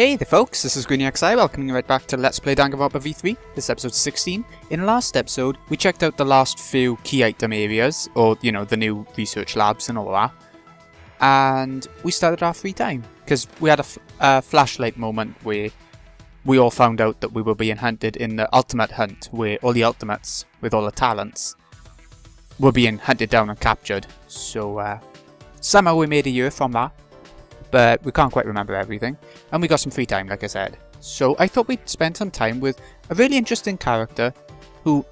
Hey there folks, this is GreenyXI welcoming you right back to Let's Play Danganronpa V3. This is episode 16. In the last episode, we checked out the last few key item areas, or, you know, the new research labs and all that. And we started our free time, because we had a flashlight moment where we all found out that we were being hunted in the ultimate hunt, where all the ultimates, with all the talents, were being hunted down and captured. So, somehow we made a year from that. But we can't quite remember everything, and we got some free time, like I said. So I thought we'd spend some time with a really interesting character who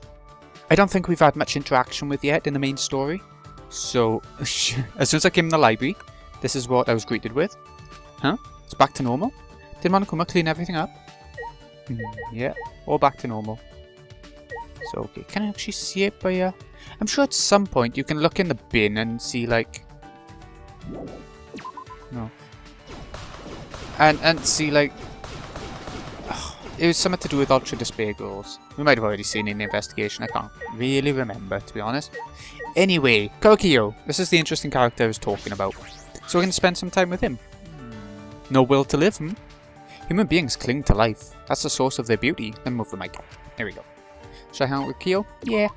I don't think we've had much interaction with yet in the main story. So as soon as I came in the library, this is what I was greeted with. Huh? It's back to normal? Did Monokuma clean everything up? Yeah, all back to normal. So okay, can I actually see it by I'm sure at some point you can look in the bin and see like... No. And see, like, it was something to do with Ultra Despair Girls. We might have already seen it in the investigation, I can't really remember, to be honest. Anyway, Kokio, this is the interesting character I was talking about. So we're going to spend some time with him. No will to live, Human beings cling to life. That's the source of their beauty. Let me move the mic. There we go. Should I hang out with Kyo? Yeah.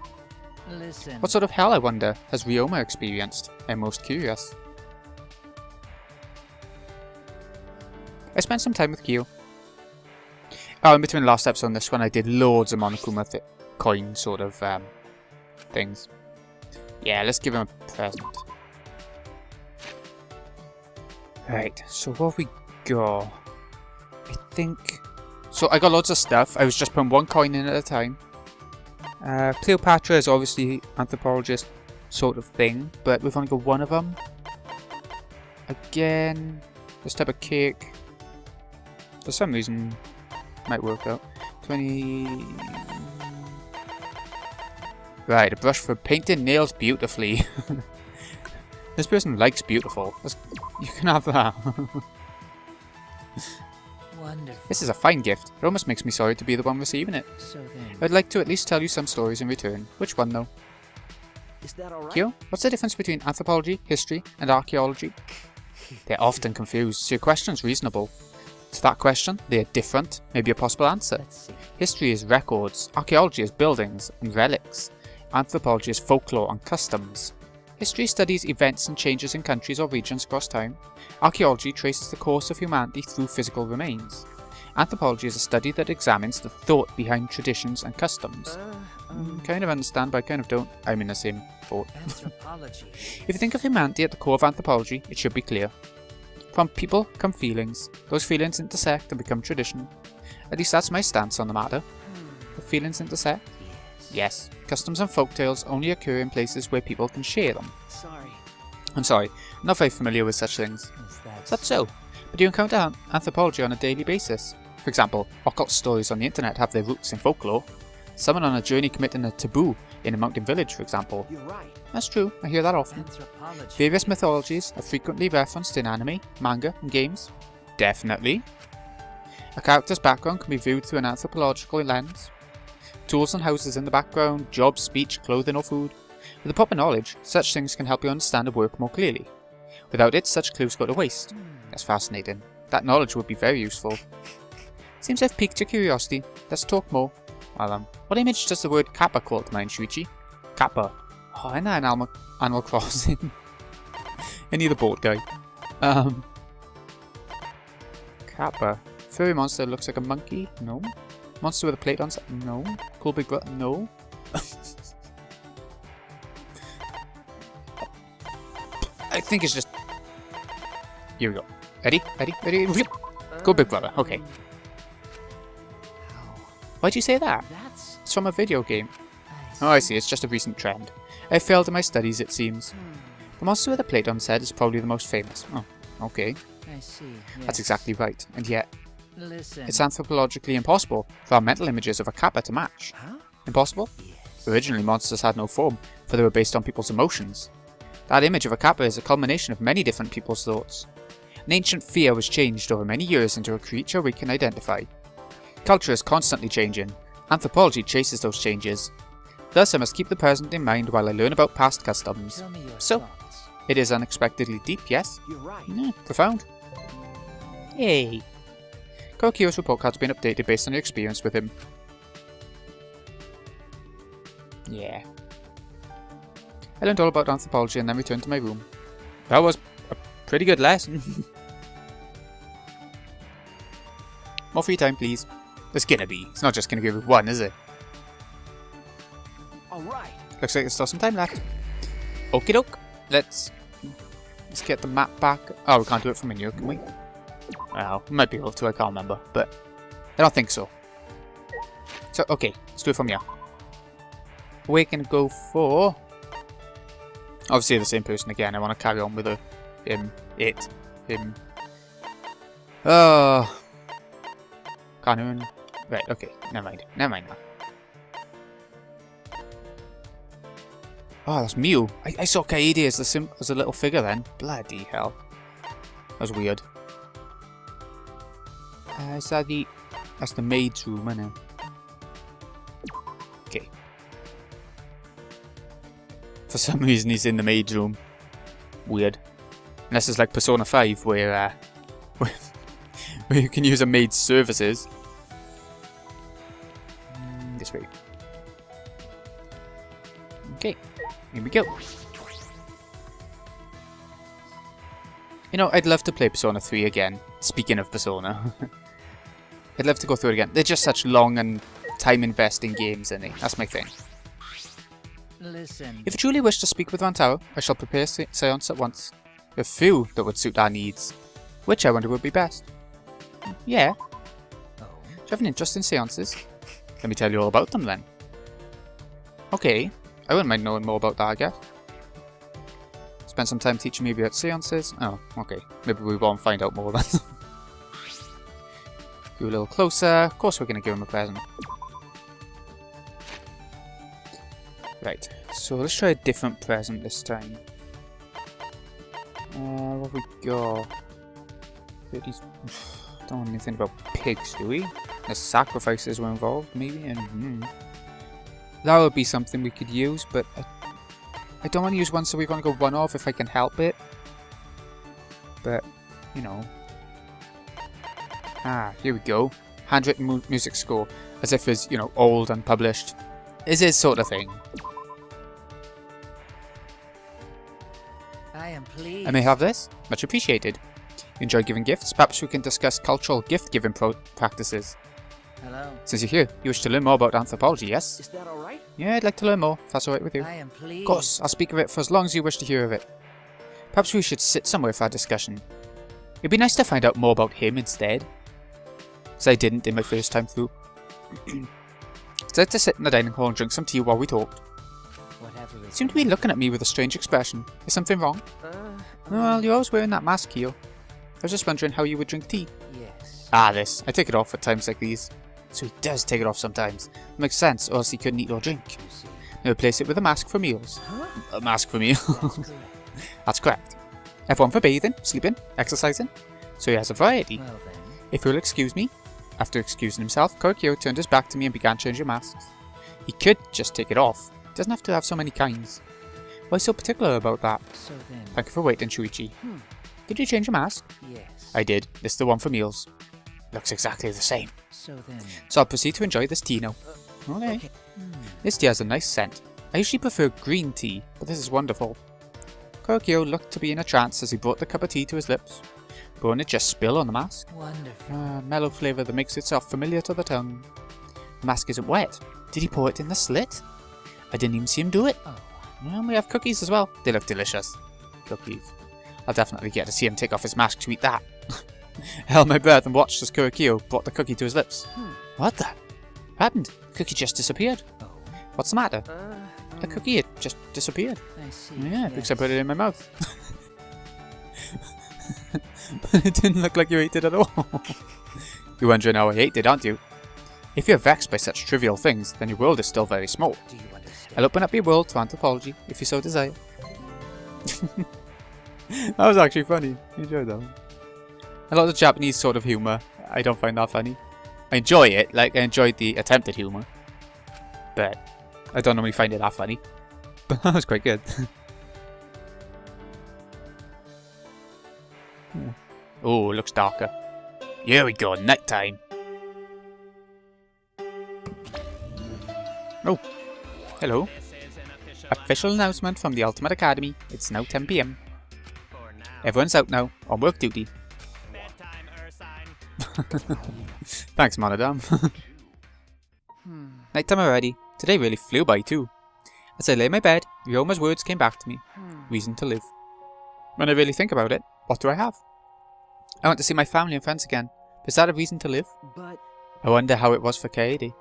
Listen. What sort of hell, I wonder, has Ryoma experienced? I'm most curious. I spent some time with Kyo. Oh, in between the last episode and this one, I did loads of Monokuma coin sort of things. Yeah, let's give him a present. Right, so what have we got? I think... So I got loads of stuff. I was just putting one coin in at a time. Cleopatra is obviously anthropologist sort of thing, but we've only got one of them. Again, this type of cake. For some reason, might work out. 20... Right, a brush for painting nails beautifully. This person likes beautiful. You can have that. Wonderful. This is a fine gift. It almost makes me sorry to be the one receiving it. So then, I'd like to at least tell you some stories in return. Which one, though? is that all right? Kyo, what's the difference between anthropology, history, and archaeology? They're often confused, so your question's reasonable. To that question, they are different, maybe a possible answer. Let's see. History is records, archaeology is buildings and relics, anthropology is folklore and customs. History studies events and changes in countries or regions across time. Archaeology traces the course of humanity through physical remains. Anthropology is a study that examines the thought behind traditions and customs. Kind of understand, but I kind of don't. I'm in the same boat. Anthropology. If you think of humanity at the core of anthropology, it should be clear. From people come feelings. Those feelings intersect and become tradition. At least that's my stance on the matter. The feelings intersect? Yes. Customs and folktales only occur in places where people can share them. I'm sorry, I'm not very familiar with such things. Is that so? But you encounter anthropology on a daily basis. For example, occult stories on the internet have their roots in folklore. Someone on a journey committing a taboo in a mountain village, for example. You're right. That's true, I hear that often. Anthropology. Various mythologies are frequently referenced in anime, manga, and games. Definitely. A character's background can be viewed through an anthropological lens. Tools and houses in the background, jobs, speech, clothing, or food. With the proper knowledge, such things can help you understand a work more clearly. Without it, such clues go to waste. That's fascinating. That knowledge would be very useful. Seems I've piqued your curiosity. Let's talk more. Well, what image does the word Kappa call to mind, Shuichi? Kappa. Oh, isn't that an Animal Crossing? Any other board guy. Kappa. Furry monster looks like a monkey? No. Monster with a plate on side? No. Cool big brother? No. I think it's just... Here we go. Ready? Ready? Ready? Cool big brother. Okay. Why'd you say that? It's from a video game. Oh, I see. It's just a recent trend. I failed in my studies, it seems. The monster with a plate on its head is probably the most famous. Oh, okay. I see. Yes. That's exactly right. And yet, Listen. it's anthropologically impossible for our mental images of a kappa to match. Huh? Impossible? Yes. Originally, monsters had no form, for they were based on people's emotions. That image of a kappa is a culmination of many different people's thoughts. An ancient fear was changed over many years into a creature we can identify. Culture is constantly changing. Anthropology chases those changes. Thus, I must keep the present in mind while I learn about past customs. Tell me your So, thoughts. it is unexpectedly deep, yes? You're right. Yeah, profound. Yay. Kokio's report card's been updated based on your experience with him. Yeah. I learned all about anthropology and then returned to my room. That was a pretty good lesson. More free time, please. There's gonna be. It's not just gonna give you one, is it? Alright. Looks like there's still some time left. Okie doke. Let's get the map back. Oh, we can't do it from menu, can we? Well, we might be able to, I can't remember, but I don't think so. So, okay, let's do it from here. We can go for... Obviously the same person again. I want to carry on with him. Oh. Can't even... Right, okay, never mind. Never mind now. Oh, that's Mew. I saw Kaede as a little figure then. Bloody hell. That was weird. Is that the... That's the maid's room, isn't it? Okay. For some reason he's in the maid's room. Weird. Unless it's like Persona 5 where where you can use a maid's services. This way. Okay. Here we go. You know, I'd love to play Persona 3 again. Speaking of Persona. I'd love to go through it again. They're just such long and time-investing games, aren't they? That's my thing. Listen. If you truly wish to speak with Vantaro, I shall prepare seance at once. A few that would suit our needs. Which I wonder would be best. Yeah. Oh. Do you have an interest in seances? Let me tell you all about them then. Okay. I wouldn't mind knowing more about that, I guess. Spend some time teaching me about seances. Oh, okay. Maybe we won't find out more then. Go a little closer. Of course we're going to give him a present. Right. So let's try a different present this time. What we got? 30... Don't know anything about pigs, do we? The sacrifices were involved, maybe? And that would be something we could use, but I don't want to use one, so we're going to go one off if I can help it. But, you know. Ah, here we go. Handwritten music score. As if it's, you know, old and published. Is his sort of thing. I am pleased. I may have this. Much appreciated. You enjoy giving gifts? Perhaps we can discuss cultural gift-giving practices. Hello. Since you're here, you wish to learn more about anthropology, yes? Is that alright? Yeah, I'd like to learn more, if that's alright with you. I am pleased. Of course, I'll speak of it for as long as you wish to hear of it. Perhaps we should sit somewhere for our discussion. It'd be nice to find out more about him instead. As I didn't in my first time through. I'd like to sit in the dining hall and drink some tea while we talked. Whatever You it seem to be looking at me with a strange expression. Is something wrong? Well, you're always wearing that mask here. I was just wondering how you would drink tea. Yes. Ah, this. I take it off at times like these. So he does take it off sometimes. Makes sense, or else he couldn't eat or drink. You see. Now replace it with a mask for meals. Huh? A mask for meals. That's correct. That's correct. I have one for bathing, sleeping, exercising. So he has a variety. Well then. If you'll excuse me. After excusing himself, Korokyo turned his back to me and began changing masks. He could just take it off. He doesn't have to have so many kinds. Why so particular about that? So then. Thank you for waiting, Shuichi. Did you change your mask? Yes. I did. This is the one for meals. Looks exactly the same. So then. So I'll proceed to enjoy this tea now. Okay. This tea has a nice scent. I usually prefer green tea, but this is wonderful. Korokyo looked to be in a trance as he brought the cup of tea to his lips. Won't it just spill on the mask? Wonderful. Mellow flavour that makes itself familiar to the tongue. The mask isn't wet. Did he pour it in the slit? I didn't even see him do it. Oh. And we have cookies as well. They look delicious. Cookies. I'll definitely get to see him take off his mask to eat that. I held my breath and watched as Korokyo brought the cookie to his lips. What the? What happened? The cookie just disappeared. Oh. What's the matter? The cookie, it just disappeared. I see. Yeah, because I Yes. put it in my mouth. But it didn't look like you ate it at all. You're wondering how I ate it, aren't you? If you're vexed by such trivial things, then your world is still very small. Do you understand? I'll open up your world to anthropology, if you so desire. That was actually funny. I enjoyed that one. A lot of Japanese sort of humour, I don't find that funny. I enjoy it, like I enjoyed the attempted humour. But I don't normally find it that funny. But that was quite good. Oh, it looks darker. Here we go, nighttime. Oh, hello. Official announcement from the Ultimate Academy. It's now 10 PM. Everyone's out now, on work duty. Thanks, Monodam. Nighttime already. Today really flew by too. As I lay in my bed, Ryoma's words came back to me. Reason to live. When I really think about it, what do I have? I want to see my family and friends again. Is that a reason to live? But I wonder how it was for Kaede.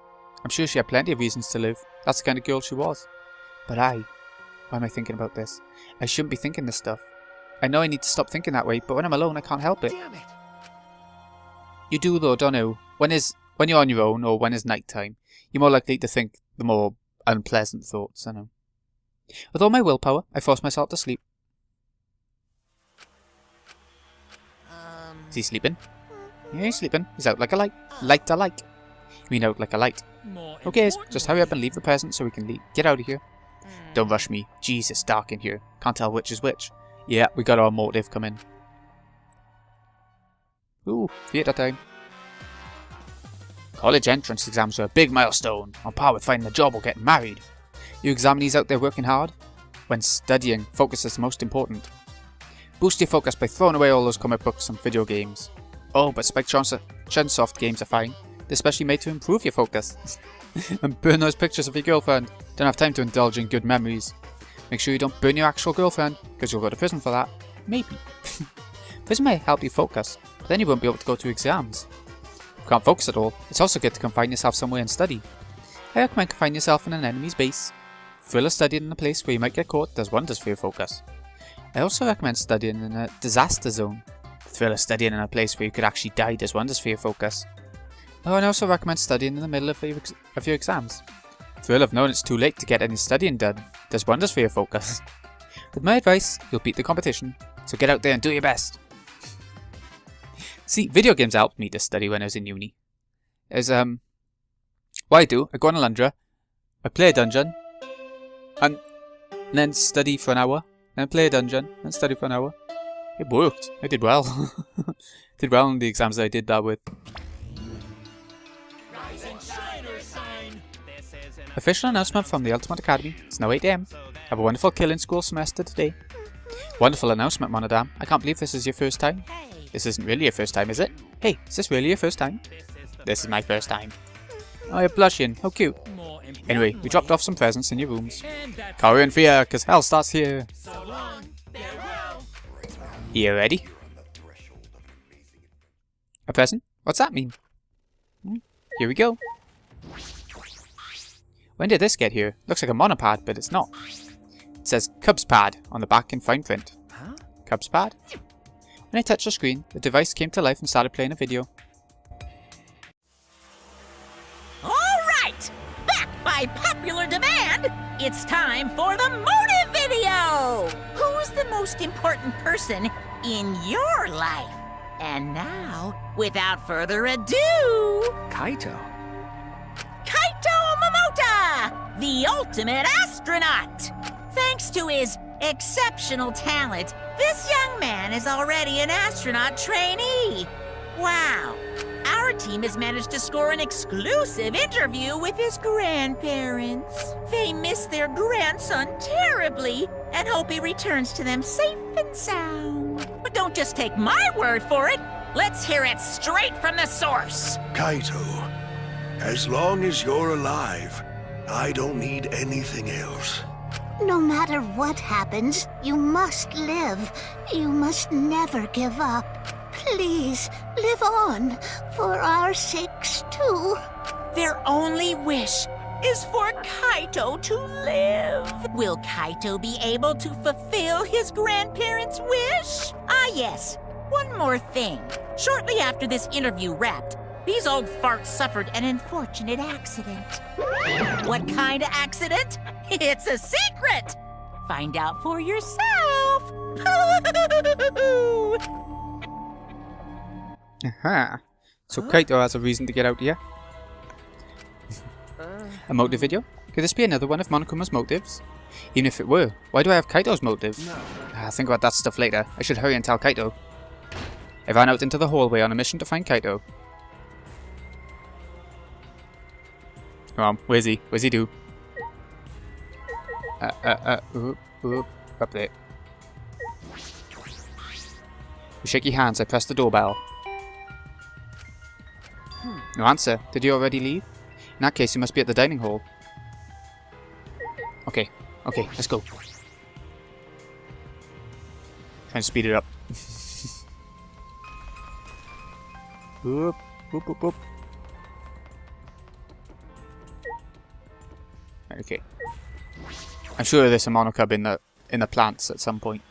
I'm sure she had plenty of reasons to live. That's the kind of girl she was. But why am I thinking about this? I shouldn't be thinking this stuff. I know I need to stop thinking that way, but when I'm alone I can't help it. damn it! You do though, don't you? When you're on your own or when it's nighttime, you're more likely to think the more unpleasant thoughts, I know. With all my willpower, I force myself to sleep. Is he sleeping? Yeah, he's sleeping. He's out like a light. Light a light. You mean out like a light. Who cares? Just hurry up and leave the present so we can get out of here. Don't rush me. Jeez, it's dark in here. Can't tell which is which. Yeah, we got our motive coming. Ooh, theatre time. College entrance exams are a big milestone, on par with finding a job or getting married. You examinees out there working hard? When studying, focus is most important. Boost your focus by throwing away all those comic books and video games. Oh, but Spike Chunsoft games are fine. They're specially made to improve your focus. And burn those pictures of your girlfriend. Don't have time to indulge in good memories. Make sure you don't burn your actual girlfriend, because you'll go to prison for that. Maybe. Prison may help you focus, but then you won't be able to go to exams. If you can't focus at all, it's also good to confine yourself somewhere and study. I recommend confining yourself in an enemy's base. Thrill of studying in a place where you might get caught does wonders for your focus. I also recommend studying in a disaster zone. The thrill of studying in a place where you could actually die does wonders for your focus. Oh, and I also recommend studying in the middle of your exams. The thrill of knowing it's too late to get any studying done does wonders for your focus. With my advice, you'll beat the competition, so get out there and do your best. See, video games helped me to study when I was in uni. What I do, I go on a Lundra, I play a dungeon, and then study for an hour, then play a dungeon, and study for an hour. It worked. I did well. Did well in the exams that I did that with. Official announcement from the Ultimate Academy. It's now 8 AM. Have a wonderful killing school semester today. Wonderful announcement, Monodam. I can't believe this is your first time. This isn't really your first time, is it? Hey, is this really your first time? This is my first time. Oh, you're blushing. How cute. Anyway, we dropped off some presents in your rooms. Cower in fear, cause hell starts here. You ready? A present? What's that mean? Here we go. When did this get here? Looks like a monopad, but it's not. It says Cubs Pad on the back in fine print. Huh? Cubs Pad? When I touched the screen, the device came to life and started playing a video. Alright! Back by popular demand, it's time for the motive video! Who's the most important person in your life? And now, without further ado, Kaito? Kaito Momota, the ultimate astronaut! Thanks to his exceptional talent, this young man is already an astronaut trainee. Wow! Our team has managed to score an exclusive interview with his grandparents. They miss their grandson terribly and hope he returns to them safe and sound. But don't just take my word for it. Let's hear it straight from the source. Kaito, as long as you're alive, I don't need anything else. No matter what happens, you must live. You must never give up. Please, live on, for our sakes too. Their only wish is for Kaito to live. Will Kaito be able to fulfill his grandparents' wish? Ah, yes. One more thing. Shortly after this interview wrapped, these old farts suffered an unfortunate accident. What kind of accident? It's a secret! Find out for yourself! Aha. So Kaito has a reason to get out here. A motive video? Could this be another one of Monokuma's motives? Even if it were, why do I have Kaito's motive? No. I'll think about that stuff later. I should hurry and tell Kaito. I ran out into the hallway on a mission to find Kaito. Come on, where's he? Where's he do? Up there. With shaky hands, I pressed the doorbell. No answer. Did you already leave? In that case, you must be at the dining hall. Okay, let's go. Trying to speed it up. Boop, boop, boop, boop. Okay. I'm sure there's a monocub in the plants at some point.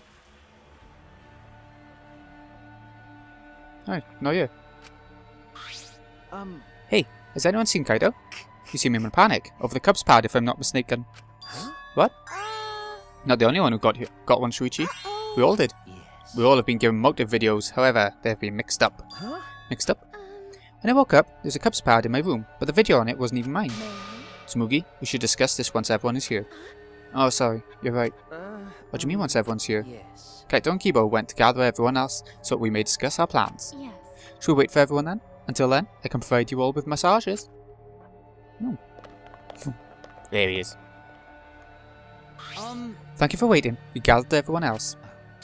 Alright, not you. Hey, has anyone seen Kaito? You seem in a panic. Over the cub's pad, if I'm not mistaken. What? Not the only one who got one, Shuichi. We all did. We all have been given motive videos, however, they've been mixed up. Mixed up? When I woke up, there's a cub's pad in my room, but the video on it wasn't even mine. Smoogie, we should discuss this once everyone is here. Oh, sorry, you're right. What do you mean once everyone's here? Yes. Kaito and Kibo went to gather everyone else so we may discuss our plans. Yes. Should we wait for everyone then? Until then, I can provide you all with massages. There he is. Thank you for waiting. We gathered everyone else.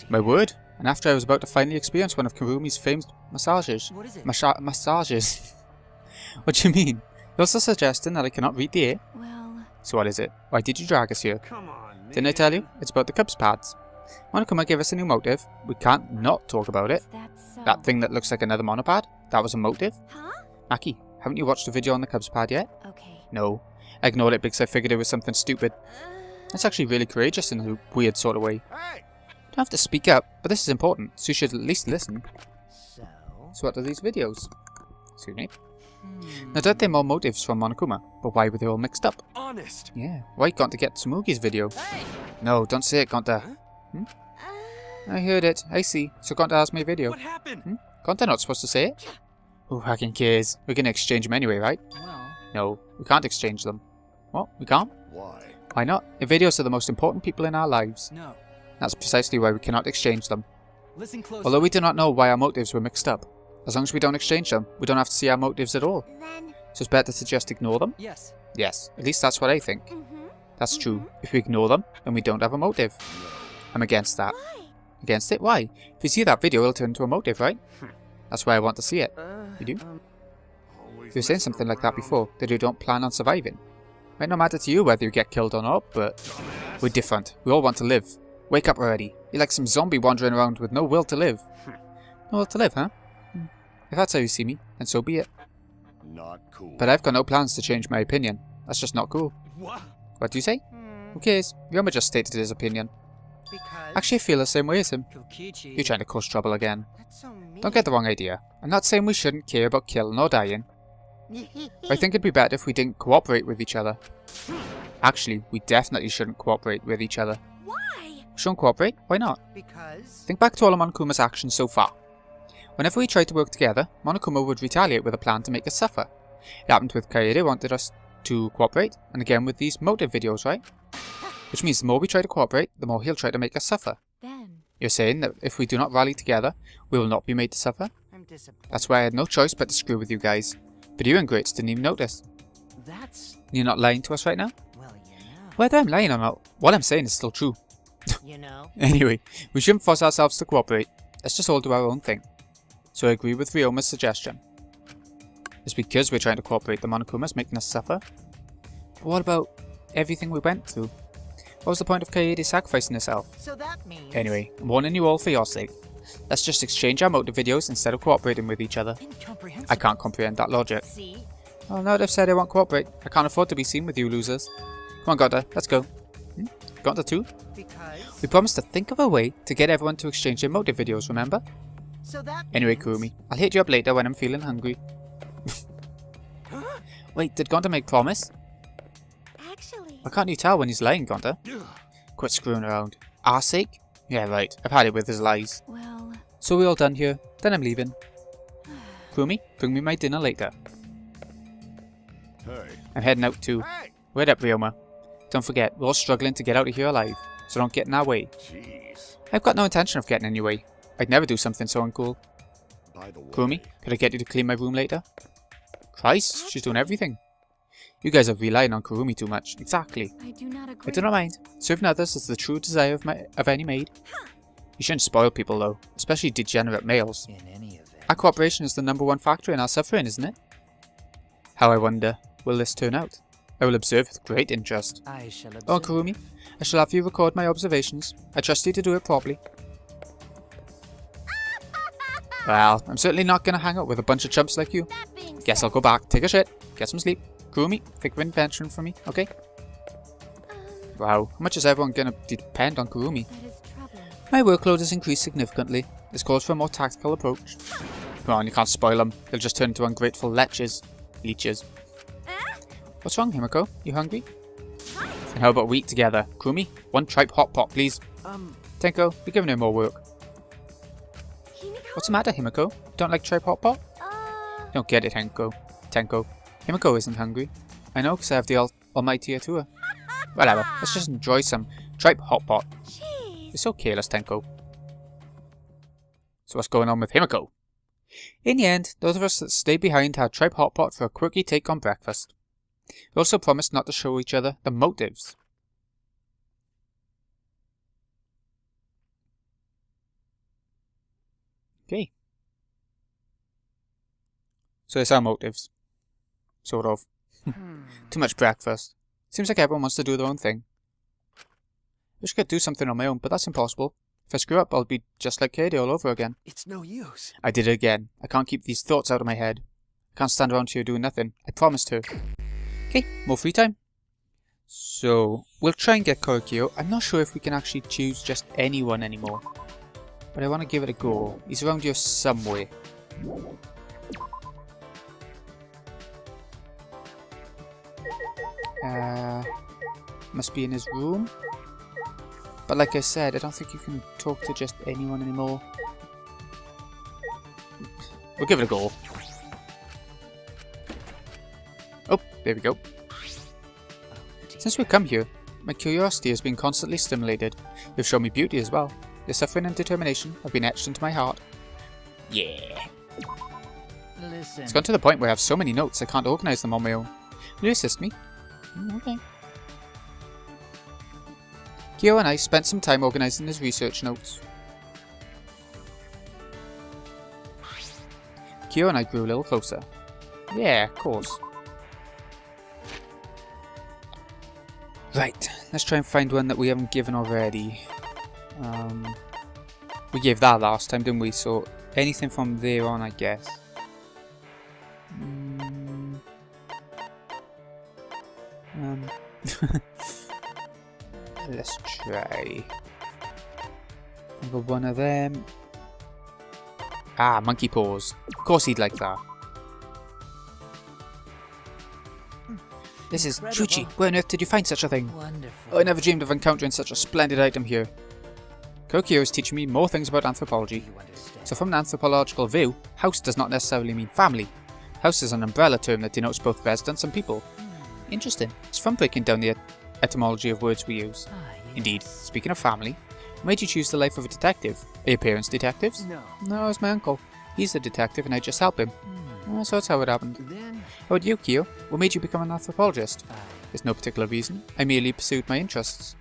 My word. And after I was about to finally experience one of Kurumi's famous massages. What is it? Massages. What do you mean? You're also suggesting that I cannot read the air? Well, So what is it? Why did you drag us here? Come on, man. Didn't I tell you? It's about the cub's pads. Monokuma gave us a new motive. We can't not talk about it. is that so? That thing that looks like another monopad? That was a motive? Huh? Maki, haven't you watched the video on the cub's pad yet? Okay. No. I ignored it because I figured it was something stupid. That's actually really courageous in a weird sort of way. Hey! Don't have to speak up, but this is important, so you should at least listen. So. So what are these videos? Excuse me. Now don't they more motives from Monokuma, but why were they all mixed up? Honest! Yeah, why can't they get Tsumugi's video? Hey! No, don't say it, Gonta. I heard it, I see. So Gonta has my video. What happened? Gonta not supposed to say it? Who fucking cares? We're gonna exchange them anyway, right? Well. No, we can't exchange them. What? We can't? Why? Why not? The videos are the most important people in our lives. No. That's precisely why we cannot exchange them. Listen closely. Although we do not know why our motives were mixed up. As long as we don't exchange them, we don't have to see our motives at all. Then, So it's better to just ignore them? Yes. Yes, at least that's what I think. That's true. If we ignore them, then we don't have a motive. I'm against that. why? Against it? Why? If you see that video, it'll turn into a motive, right? That's why I want to see it. You do? Always You were saying messing something like that around. before, that you don't plan on surviving. Might not matter to you whether you get killed or not, but Dumbass. we're different. We all want to live. Wake up already. You're like some zombie wandering around with no will to live. No will to live, huh? If that's how you see me, then so be it. Not cool. But I've got no plans to change my opinion. That's just not cool. What? What do you say? Who cares? Ryoma just stated his opinion. Because. Actually, I feel the same way as him. Kokichi. You're trying to cause trouble again. That's so mean. Don't get the wrong idea. I'm not saying we shouldn't care about killing or dying. I think it'd be better if we didn't cooperate with each other. Actually, we definitely shouldn't cooperate with each other. Why? We shouldn't cooperate? Why not? Because. Think back to all of Monokuma's actions so far. Whenever we tried to work together, Monokuma would retaliate with a plan to make us suffer. It happened with Kaede wanted us to cooperate, and again with these motive videos, right? Which means the more we try to cooperate, the more he'll try to make us suffer. Then, You're saying that if we do not rally together, we will not be made to suffer? I'm disappointed. That's why I had no choice but to screw with you guys. But you ingrates didn't even notice. That's. You're not lying to us right now? Well, you know. Whether I'm lying or not, what I'm saying is still true. You know. Anyway, we shouldn't force ourselves to cooperate. Let's just all do our own thing. So I agree with Ryoma's suggestion. It's because we're trying to cooperate the Monokuma's making us suffer. But what about everything we went through? What was the point of Kaede sacrificing herself? So that means. Anyway, I'm warning you all for your sake. Let's just exchange our motive videos instead of cooperating with each other. Incomprehensible. I can't comprehend that logic. See? Well, now that I've said I won't cooperate, I can't afford to be seen with you losers. Come on, Gonta, let's go. Gonta too? Because. We promised to think of a way to get everyone to exchange their motive videos, remember? So that. Anyway, means- Kurumi, I'll hit you up later when I'm feeling hungry. Wait, did Gonta make promise? actually, Why can't you tell when he's lying, Gonta? Quit screwing around. Our sake? Yeah, right. I've had it with his lies. well, So we're all done here. Then I'm leaving. Kurumi, bring me my dinner later. Hey. I'm heading out too. Hey! Wait up, Ryoma. Don't forget, we're all struggling to get out of here alive, so don't get in our way. Jeez. I've got no intention of getting in your way. I'd never do something so uncool. By the way, Kurumi, could I get you to clean my room later? Christ, she's doing everything. You guys are relying on Kurumi too much. Exactly. I do not agree. I do not mind. Serving others is the true desire of any maid. You shouldn't spoil people though, especially degenerate males. In any event. Our cooperation is the #1 factor in our suffering, isn't it? How, I wonder, will this turn out? I will observe with great interest. I shall observe. Oh, Kurumi, I shall have you record my observations. I trust you to do it properly. Well, I'm certainly not going to hang out with a bunch of chumps like you. Guess I'll go back, take a shit, get some sleep. Kurumi, think of invention for me, okay? Wow, how much is everyone going to depend on Kurumi? That is troubling. My workload has increased significantly. This calls for a more tactical approach. Come on, you can't spoil them. They'll just turn into ungrateful leeches. What's wrong, Himiko? You hungry? And how about we eat together? Kurumi, 1 tripe hot pot, please. Tenko, you're giving her more work. What's the matter, Himiko? Don't like tripe hot pot? Don't get it, Tenko. Himiko isn't hungry. I know, because I have the almighty Atua. Whatever, let's just enjoy some tripe hot pot. You're so careless, Tenko. So what's going on with Himiko? In the end, those of us that stayed behind had tripe hot pot for a quirky take on breakfast. We also promised not to show each other the motives. Okay. So it's our motives. Sort of. Too much breakfast. Seems like everyone wants to do their own thing. I wish I could do something on my own, but that's impossible. If I screw up, I'll be just like Katie all over again. It's no use. I did it again. I can't keep these thoughts out of my head. I can't stand around here doing nothing. I promised her. Okay, more free time. So, we'll try and get Korokyo. I'm not sure if we can actually choose just anyone anymore. But I want to give it a go. He's around here somewhere. Must be in his room. But like I said, I don't think you can talk to just anyone anymore. We'll give it a go. Oh, there we go. Since we've come here, my curiosity has been constantly stimulated. You've shown me beauty as well. Your suffering and determination have been etched into my heart. Yeah. Listen. It's gone to the point where I have so many notes I can't organise them on my own. Will you assist me? Okay. Kyo and I spent some time organising his research notes. Kyo and I grew a little closer. Yeah, of course. Right, let's try and find one that we haven't given already. We gave that last time, didn't we? So anything from there on, I guess. Let's try. Another one of them. Ah, monkey paws. Of course he'd like that. This is Shuichi. Where on earth did you find such a thing? Wonderful. Oh, I never dreamed of encountering such a splendid item here. Kokyo is teaching me more things about anthropology. You understand. So from an anthropological view, house does not necessarily mean family. House is an umbrella term that denotes both residents and people. Interesting. It's fun breaking down the etymology of words we use. Indeed. Speaking of family, why did you choose the life of a detective? Are your parents detectives? No. No, it's my uncle. He's a detective and I just help him. So that's how it happened. Then How about you, Kyo? What made you become an anthropologist? There's no particular reason. I merely pursued my interests.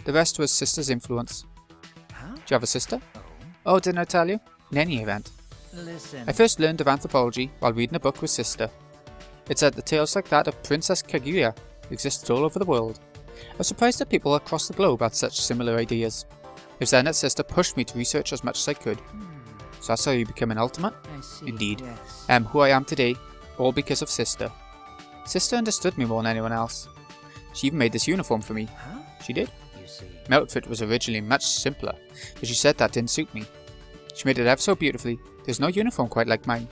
The rest was sister's influence. Huh? Do you have a sister? Oh, didn't I tell you? In any event, Listen. I first learned of anthropology while reading a book with sister. It said that tales like that of Princess Kaguya existed all over the world. I was surprised that people across the globe had such similar ideas. It was then that sister pushed me to research as much as I could. So that's how you become an ultimate? I see. Indeed. Yes. Who I am today, all because of sister. Sister understood me more than anyone else. She even made this uniform for me. Huh? She did. You see. My outfit was originally much simpler, but she said that didn't suit me. She made it ever so beautifully. There's no uniform quite like mine.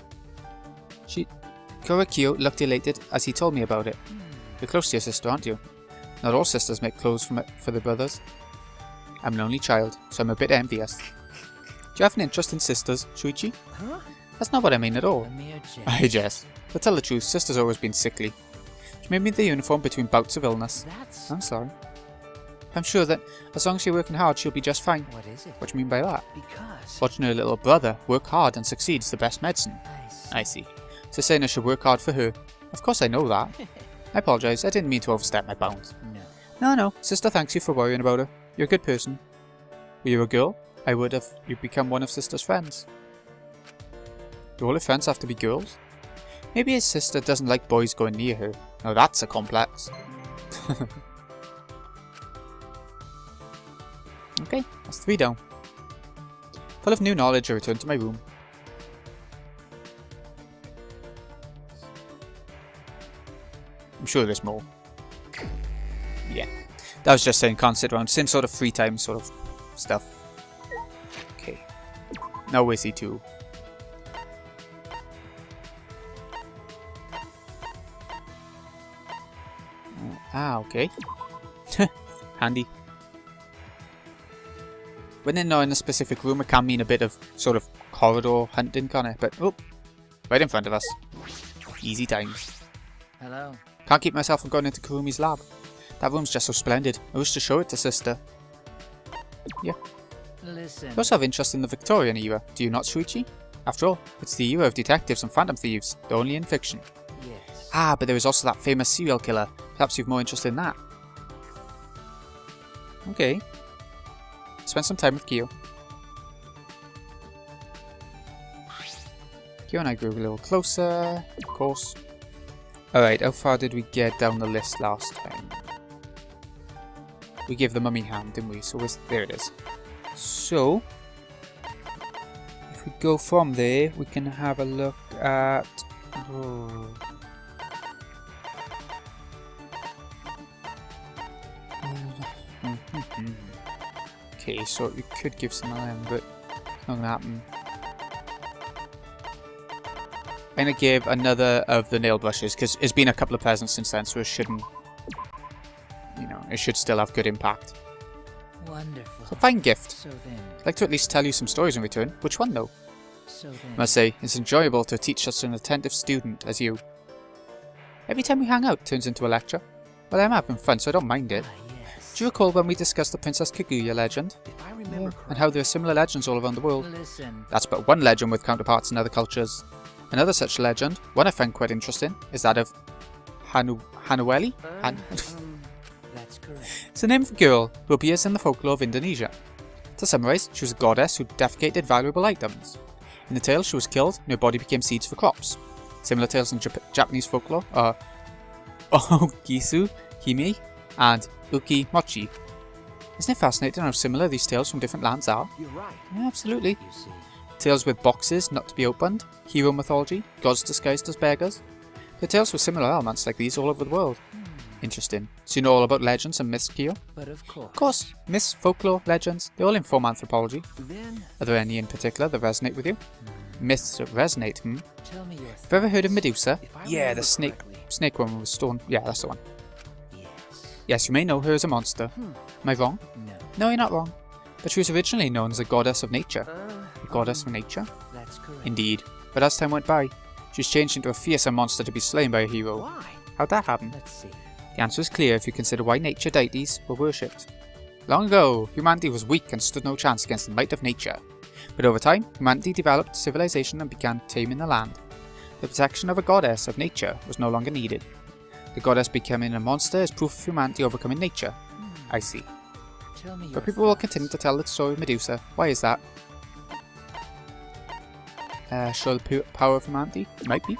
Korokyo looked elated as he told me about it. You're close to your sister, aren't you? Not all sisters make clothes for their brothers. I'm an only child, so I'm a bit envious. Do you have an interest in sisters, Shuichi? Huh? That's not what I mean at all. A mere jest. I jest. To tell the truth, sister's always been sickly. She made me the uniform between bouts of illness. That's I'm sorry. I'm sure that as long as you're working hard, she'll be just fine. What is it? What do you mean by that? Because Watching her little brother work hard and succeed is the best medicine. I see. So saying I should work hard for her. Of course I know that. I apologise, I didn't mean to overstep my bounds. No, sister thanks you for worrying about her. You're a good person. Were you a girl? I would have you become one of sister's friends. Do all her friends have to be girls? Maybe his sister doesn't like boys going near her. Now that's a complex. Okay, that's 3 down. Full of new knowledge, I return to my room. I'm sure there's more. Yeah. That was just saying can't sit around. Same sort of free time sort of stuff. Okay. Now where's E2? Okay. Handy. When they're not in a specific room, it can mean a bit of sort of corridor hunting, can't it? But, oh, right in front of us. Easy times. hello. Can't keep myself from going into Kurumi's lab. That room's just so splendid. I wish to show it to sister. Yeah. Listen. You also have interest in the Victorian era, do you not, Shuichi? After all, it's the era of detectives and phantom thieves, though only in fiction. Yes. Ah, but there is also that famous serial killer. Perhaps you've more interest in that. Okay. Spend some time with Kyo. Kyo and I grew a little closer, of course. Alright, how far did we get down the list last time? We gave the mummy hand, didn't we? So there it is. So, if we go from there, we can have a look at... Oh. Okay, so we could give some of them, but it's not gonna happen. I'm gonna give another of the nail brushes, because it's been a couple of presents since then, so it shouldn't... You know, it should still have good impact. Wonderful. So fine gift. So then. I'd like to at least tell you some stories in return. Which one, though? So then. I must say, it's enjoyable to teach such an attentive student as you. Every time we hang out, it turns into a lecture. Well, I'm having fun, so I don't mind it. Yes. Do you recall when we discussed the Princess Kaguya legend? If I remember correctly. And how there are similar legends all around the world? Listen. That's but one legend with counterparts in other cultures. Another such legend, one I find quite interesting, is that of Hanueli? That's correct. It's the name of a girl who appears in the folklore of Indonesia. To summarise, she was a goddess who defecated valuable items. In the tale, she was killed and her body became seeds for crops. Similar tales in Japanese folklore are Ogisu Hime and Uki Mochi. Isn't it fascinating how similar these tales from different lands are? You're right. Yeah, absolutely. You see. Tales with boxes not to be opened, hero mythology, gods disguised as beggars. There are tales with similar elements like these all over the world. Interesting. So you know all about legends and myths, Kyo? But of course. Of course, myths, folklore, legends, they all inform anthropology. Then Are there any in particular that resonate with you? Myths that resonate, tell me your Have you ever heard of Medusa? If I Yeah, remember the snake correctly. woman with stone. Yeah, that's the one. Yes. Yes, you may know her as a monster. Am I wrong? No. No, you're not wrong. But she was originally known as a goddess of nature. A goddess of nature? That's correct. Indeed. But as time went by, she was changed into a fearsome monster to be slain by a hero. Why? How'd that happen? Let's see. The answer is clear if you consider why nature deities were worshipped. Long ago, humanity was weak and stood no chance against the might of nature. But over time, humanity developed civilization and began taming the land. The protection of a goddess of nature was no longer needed. The goddess becoming a monster is proof of humanity overcoming nature. I see. Tell me your But people will thoughts. continue to tell the story of Medusa. Why is that? Show the power of humanity? Might be.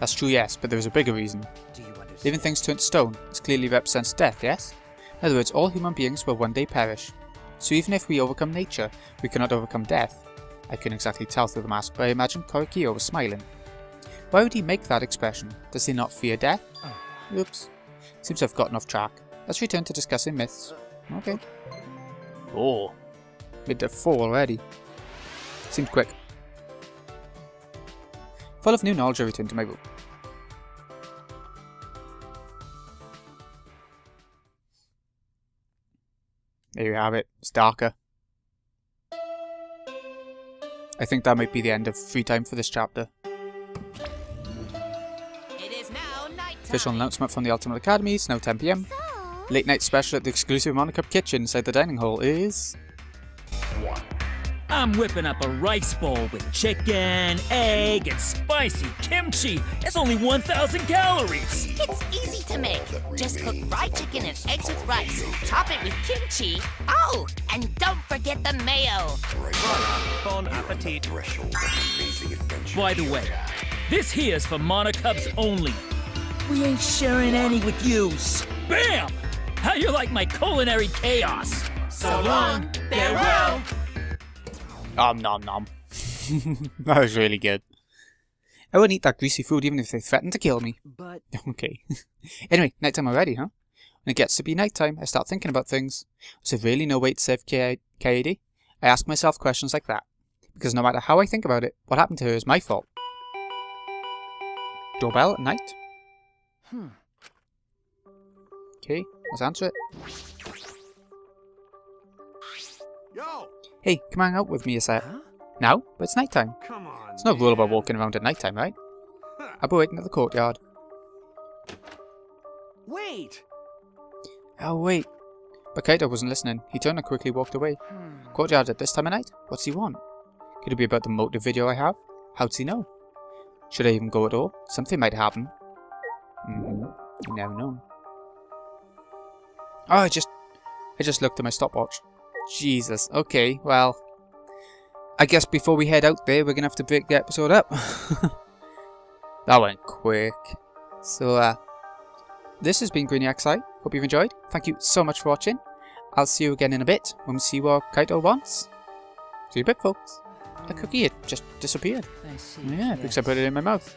That's true, yes, but there is a bigger reason. Do you understand? Living things turn to stone. This clearly represents death, yes? In other words, all human beings will one day perish. So even if we overcome nature, we cannot overcome death. I couldn't exactly tell through the mask, but I imagine Korikyo was smiling. Why would he make that expression? Does he not fear death? Oops. Seems I've gotten off track. Let's return to discussing myths. Okay. Oh. Mid to 4 already. Seems quick. Full of new knowledge, I return to my room. There you have it. It's darker. I think that might be the end of free time for this chapter. It is now night Official announcement from the Ultimate Academy. It's now 10 PM. So, late night special at the exclusive Monica kitchen inside the dining hall is... I'm whipping up a rice bowl with chicken, egg, and spicy kimchi. It's only 1,000 calories. It's easy to make. Just cook fried chicken and eggs with rice. Top it with kimchi. Oh, and don't forget the mayo. Bon appetit. By the way, this here's for Monicubs only. We ain't sharing any with you. Bam! How you like my culinary chaos? So long, farewell. Nom nom. That was really good. I wouldn't eat that greasy food even if they threatened to kill me. But Okay. Anyway, nighttime already, huh? When it gets to be nighttime, I start thinking about things. Was there really no way to save Kaede? I ask myself questions like that. Because no matter how I think about it, what happened to her is my fault. Doorbell at night? Okay, let's answer it. Yo! Hey, come hang out with me a sec. Now? But it's nighttime. Come on. There's no rule about walking around at nighttime, right? I'll be waiting at the courtyard. Wait! Oh, wait. But Kaito wasn't listening. He turned and quickly walked away. Courtyard at this time of night? What's he want? Could it be about the motive video I have? How'd he know? Should I even go at all? Something might happen. You never know. Oh, I just looked at my stopwatch. Jesus. Okay, well, I guess before we head out there, we're gonna have to break the episode up. That went quick. So, this has been GreenyXI. Hope you've enjoyed. Thank you so much for watching. I'll see you again in a bit when we see what Kaito wants. See you in a bit, folks. The cookie, it just disappeared. I see. Yeah, because I put it in my mouth.